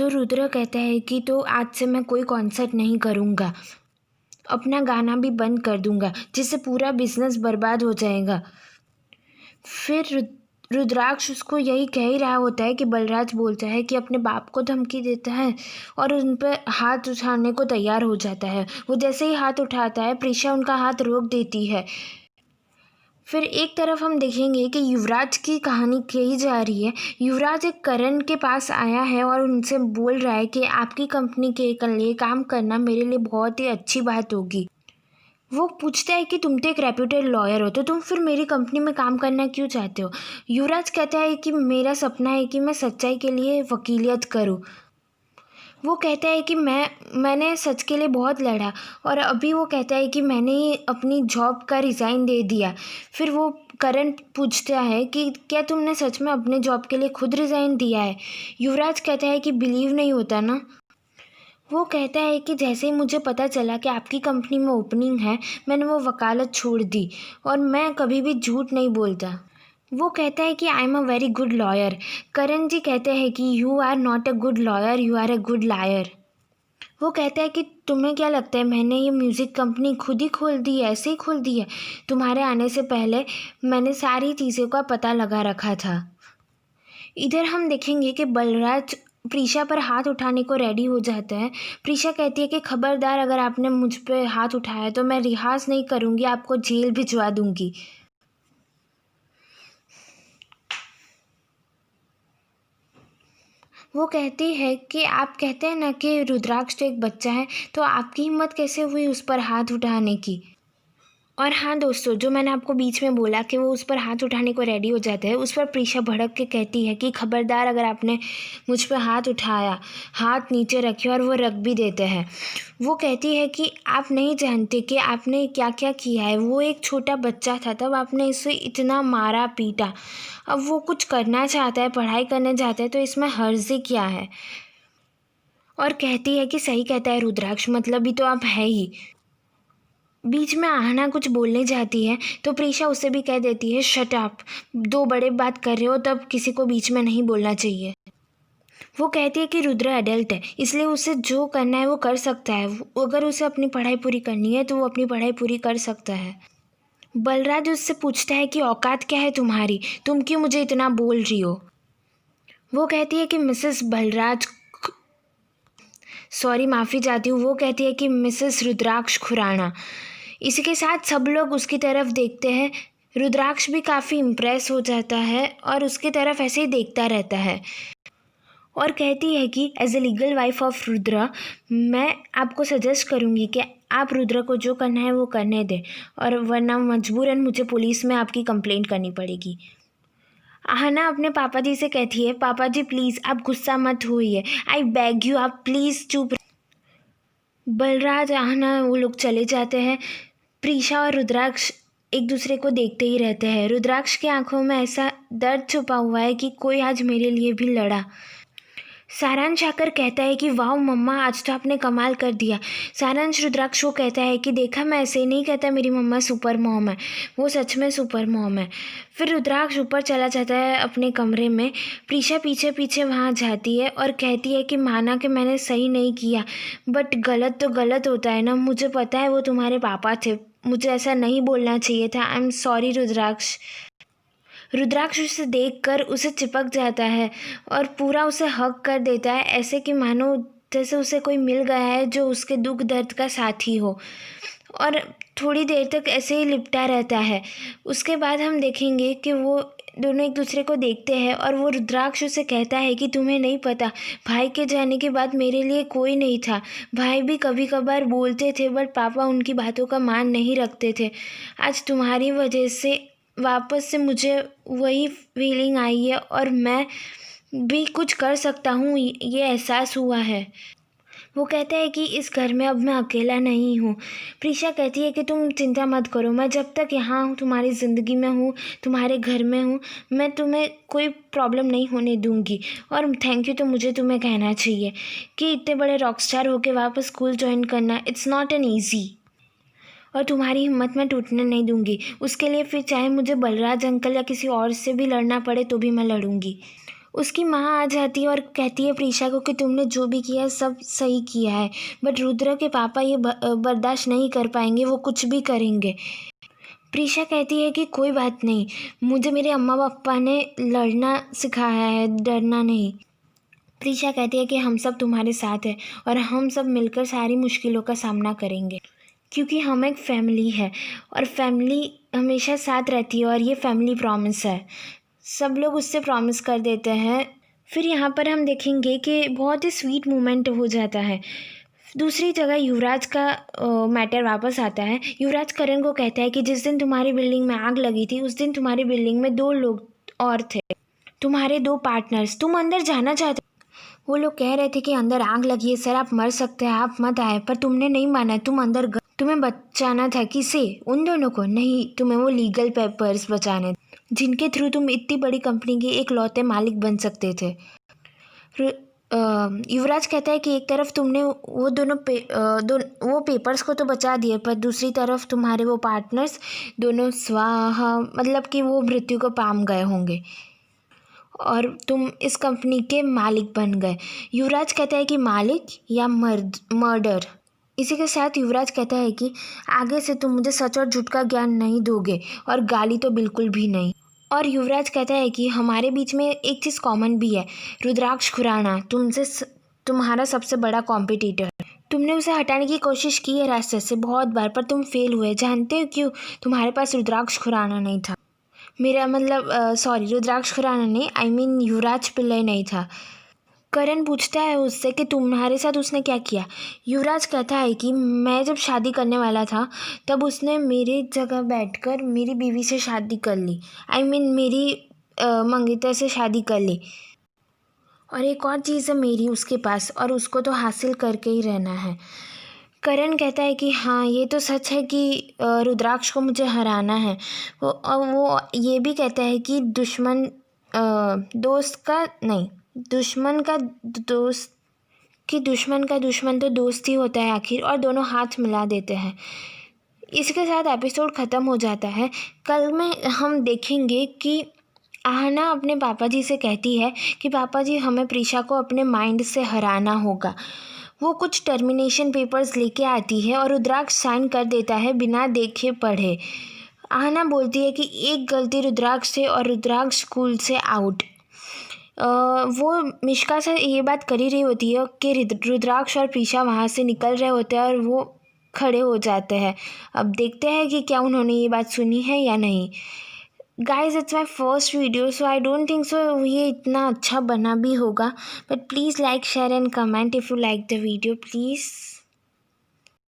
तो रुद्र कहता है कि तो आज से मैं कोई कॉन्सर्ट नहीं करूँगा, अपना गाना भी बंद कर दूँगा, जिससे पूरा बिजनेस बर्बाद हो जाएगा। फिर रुद्राक्ष उसको यही कह ही रहा होता है कि बलराज बोलता है कि अपने बाप को धमकी देता है और उन पर हाथ उठाने को तैयार हो जाता है। वो जैसे ही हाथ उठाता है, प्रीशा उनका हाथ रोक देती है। फिर एक तरफ हम देखेंगे कि युवराज की कहानी कही जा रही है। युवराज एक करण के पास आया है और उनसे बोल रहा है कि आपकी कंपनी के लिए काम करना मेरे लिए बहुत ही अच्छी बात होगी। वो पूछता है कि तुम तो एक रेप्यूटेड लॉयर हो, तो तुम फिर मेरी कंपनी में काम करना क्यों चाहते हो। युवराज कहता है कि मेरा सपना है कि मैं सच्चाई के लिए वकीलियत करूं। वो कहता है कि मैंने सच के लिए बहुत लड़ा और अभी वो कहता है कि मैंने अपनी जॉब का रिज़ाइन दे दिया। फिर वो करण पूछता है कि क्या तुमने सच में अपने जॉब के लिए खुद रिज़ाइन दिया है। युवराज कहता है कि बिलीव नहीं होता ना। वो कहता है कि जैसे ही मुझे पता चला कि आपकी कंपनी में ओपनिंग है, मैंने वो वकालत छोड़ दी और मैं कभी भी झूठ नहीं बोलता। वो कहता है कि I am a very good lawyer. Karan ji कहते हैं कि you are not a good lawyer, you are a good liar. वो कहता है कि तुम्हें क्या लगता है मैंने ये म्यूज़िक कंपनी खुद ही खोल दी है, ऐसे ही खोल दी है। तुम्हारे आने से पहले मैंने सारी चीज़ों का पता लगा रखा था। इधर हम देखेंगे कि बलराज प्रीशा पर हाथ उठाने को रेडी हो जाता है। प्रीशा कहती है कि खबरदार, अगर आपने मुझ पे हाथ उठाया तो मैं रिहाज नहीं करूँगी, आपको जेल भिजवा दूँगी। वो कहती है कि आप कहते हैं ना कि रुद्राक्ष तो एक बच्चा है, तो आपकी हिम्मत कैसे हुई उस पर हाथ उठाने की। और हाँ दोस्तों, जो मैंने आपको बीच में बोला कि वो उस पर हाथ उठाने को रेडी हो जाते हैं, उस पर प्रीशा भड़क के कहती है कि खबरदार, अगर आपने मुझ पर हाथ उठाया, हाथ नीचे रखे, और वो रख भी देते हैं। वो कहती है कि आप नहीं जानते कि आपने क्या क्या किया है। वो एक छोटा बच्चा था, तब आपने इसे इतना मारा पीटा। अब वो कुछ करना चाहता है, पढ़ाई करने चाहता है, तो इसमें हर्ज़ी क्या है। और कहती है कि सही कहता है रुद्राक्ष, मतलब भी तो आप है ही। बीच में आहना कुछ बोलने जाती है तो प्रीशा उसे भी कह देती है, शट अप, दो बड़े बात कर रहे हो तब किसी को बीच में नहीं बोलना चाहिए। वो कहती है कि रुद्र एडल्ट है, इसलिए उसे जो करना है वो कर सकता है। अगर उसे अपनी पढ़ाई पूरी करनी है तो वो अपनी पढ़ाई पूरी कर सकता है। बलराज उससे पूछता है कि औकात क्या है तुम्हारी, तुम क्यों मुझे इतना बोल रही हो। वो कहती है कि मिसेस बलराज, सॉरी माफ़ी चाहती हूँ। वो कहती है कि मिसेस रुद्राक्ष खुराना। इसी के साथ सब लोग उसकी तरफ देखते हैं। रुद्राक्ष भी काफ़ी इम्प्रेस हो जाता है और उसकी तरफ ऐसे ही देखता रहता है और कहती है कि as a legal wife of Rudra, मैं आपको सजेस्ट करूँगी कि आप रुद्र को जो करना है वो करने दें, और वरना मजबूरन मुझे पुलिस में आपकी कंप्लेंट करनी पड़ेगी। आहना अपने पापा जी से कहती है, पापा जी प्लीज़ आप गुस्सा मत होइए, आई बेग यू, आप प्लीज़ चुप। बलराज, आहना, वो लोग चले जाते हैं। प्रीशा और रुद्राक्ष एक दूसरे को देखते ही रहते हैं। रुद्राक्ष की आंखों में ऐसा दर्द छुपा हुआ है कि कोई आज मेरे लिए भी लड़ा। सारांश आकर कहता है कि वाह मम्मा, आज तो आपने कमाल कर दिया। सारांश रुद्राक्ष को कहता है कि देखा, मैं ऐसे ही नहीं कहता मेरी मम्मा सुपर मॉम है, वो सच में सुपर मॉम है। फिर रुद्राक्ष ऊपर चला जाता है अपने कमरे में। प्रीशा पीछे पीछे वहाँ जाती है और कहती है कि माना कि मैंने सही नहीं किया, बट गलत तो गलत होता है ना। मुझे पता है वो तुम्हारे पापा थे, मुझे ऐसा नहीं बोलना चाहिए था। आई एम सॉरी रुद्राक्ष। रुद्राक्ष उसे देखकर उसे चिपक जाता है और पूरा उसे हग कर देता है, ऐसे कि मानो जैसे उसे कोई मिल गया है जो उसके दुख दर्द का साथी हो। और थोड़ी देर तक ऐसे ही लिपटा रहता है। उसके बाद हम देखेंगे कि वो दोनों एक दूसरे को देखते हैं और वो रुद्राक्ष उसे कहता है कि तुम्हें नहीं पता, भाई के जाने के बाद मेरे लिए कोई नहीं था। भाई भी कभी कभार बोलते थे, बट पापा उनकी बातों का मान नहीं रखते थे। आज तुम्हारी वजह से वापस से मुझे वही फीलिंग आई है और मैं भी कुछ कर सकता हूँ, ये एहसास हुआ है। वो कहता है कि इस घर में अब मैं अकेला नहीं हूँ। प्रीशा कहती है कि तुम चिंता मत करो, मैं जब तक यहाँ हूँ, तुम्हारी ज़िंदगी में हूँ, तुम्हारे घर में हूँ, मैं तुम्हें कोई प्रॉब्लम नहीं होने दूँगी। और थैंक यू तो मुझे तुम्हें कहना चाहिए कि इतने बड़े रॉकस्टार होके वापस स्कूल ज्वाइन करना, इट्स नॉट एन ईजी। और तुम्हारी हिम्मत मैं टूटने नहीं दूँगी। उसके लिए फिर चाहे मुझे बलराज अंकल या किसी और से भी लड़ना पड़े तो भी मैं लड़ूँगी। उसकी माँ आ जाती है और कहती है प्रीशा को कि तुमने जो भी किया है सब सही किया है, बट रुद्र के पापा ये बर्दाश्त नहीं कर पाएंगे, वो कुछ भी करेंगे। प्रीशा कहती है कि कोई बात नहीं, मुझे मेरे अम्मा पापा ने लड़ना सिखाया है, डरना नहीं। प्रीशा कहती है कि हम सब तुम्हारे साथ हैं और हम सब मिलकर सारी मुश्किलों का सामना करेंगे, क्योंकि हम एक फैमिली है और फैमिली हमेशा साथ रहती है और ये फैमिली प्रॉमिस है। सब लोग उससे प्रॉमिस कर देते हैं। फिर यहाँ पर हम देखेंगे कि बहुत ही स्वीट मोमेंट हो जाता है। दूसरी जगह युवराज का मैटर वापस आता है। युवराज करण को कहता है कि जिस दिन तुम्हारी बिल्डिंग में आग लगी थी उस दिन तुम्हारी बिल्डिंग में 2 लोग और थे, तुम्हारे 2 पार्टनर्स। तुम अंदर जाना चाहते, वो लोग कह रहे थे कि अंदर आग लगी है सर, आप मर सकते हैं, आप मत आए, पर तुमने नहीं माना, तुम अंदर गए। तुम्हें बचाना था किसे? उन दोनों को नहीं, तुम्हें वो लीगल पेपर्स बचाने जिनके थ्रू तुम इतनी बड़ी कंपनी के एक लौते मालिक बन सकते थे। युवराज कहता है कि एक तरफ तुमने वो दोनों वो पेपर्स को तो बचा दिए, पर दूसरी तरफ तुम्हारे वो पार्टनर्स दोनों स्वाहा, मतलब कि वो मृत्यु को पाम गए होंगे और तुम इस कंपनी के मालिक बन गए। युवराज कहता है कि मालिक या मर्डर। इसी के साथ युवराज कहता है कि आगे से तुम मुझे सच और झूठ का ज्ञान नहीं दोगे और गाली तो बिल्कुल भी नहीं। और युवराज कहता है कि हमारे बीच में एक चीज़ कॉमन भी है, रुद्राक्ष खुराना तुम्हारा सबसे बड़ा कॉम्पिटिटर है। तुमने उसे हटाने की कोशिश की है रास्ते से बहुत बार, पर तुम फेल हुए। जानते हो क्यों? तुम्हारे पास रुद्राक्ष खुराना नहीं था। मेरा मतलब सॉरी, रुद्राक्ष खुराना नहीं, आई मीन युवराज पिल्लई नहीं था। करण पूछता है उससे कि तुम्हारे साथ उसने क्या किया। युवराज कहता है कि मैं जब शादी करने वाला था तब उसने मेरी जगह बैठकर मेरी बीवी से शादी कर ली, आई मीन मेरी मंगेतर से शादी कर ली, और एक और चीज़ है मेरी उसके पास, और उसको तो हासिल करके ही रहना है। करण कहता है कि हाँ ये तो सच है कि रुद्राक्ष को मुझे हराना है। वो ये भी कहता है कि दुश्मन का दुश्मन तो दोस्त ही होता है आखिर, और दोनों हाथ मिला देते हैं। इसके साथ एपिसोड ख़त्म हो जाता है। कल में हम देखेंगे कि आहना अपने पापा जी से कहती है कि पापा जी हमें प्रीशा को अपने माइंड से हराना होगा। वो कुछ टर्मिनेशन पेपर्स लेके आती है और रुद्राक्ष साइन कर देता है बिना देखे पढ़े। आहना बोलती है कि एक गलती रुद्राक्ष से और रुद्राक्ष स्कूल से आउट। वो मिश्का से ये बात कर ही रही होती है कि रुद्राक्ष और प्रीशा वहाँ से निकल रहे होते हैं और वो खड़े हो जाते हैं। अब देखते हैं कि क्या उन्होंने ये बात सुनी है या नहीं। Guys it's my first video, so I don't think so ये इतना अच्छा बना भी होगा, but please like share and comment if you like the video please.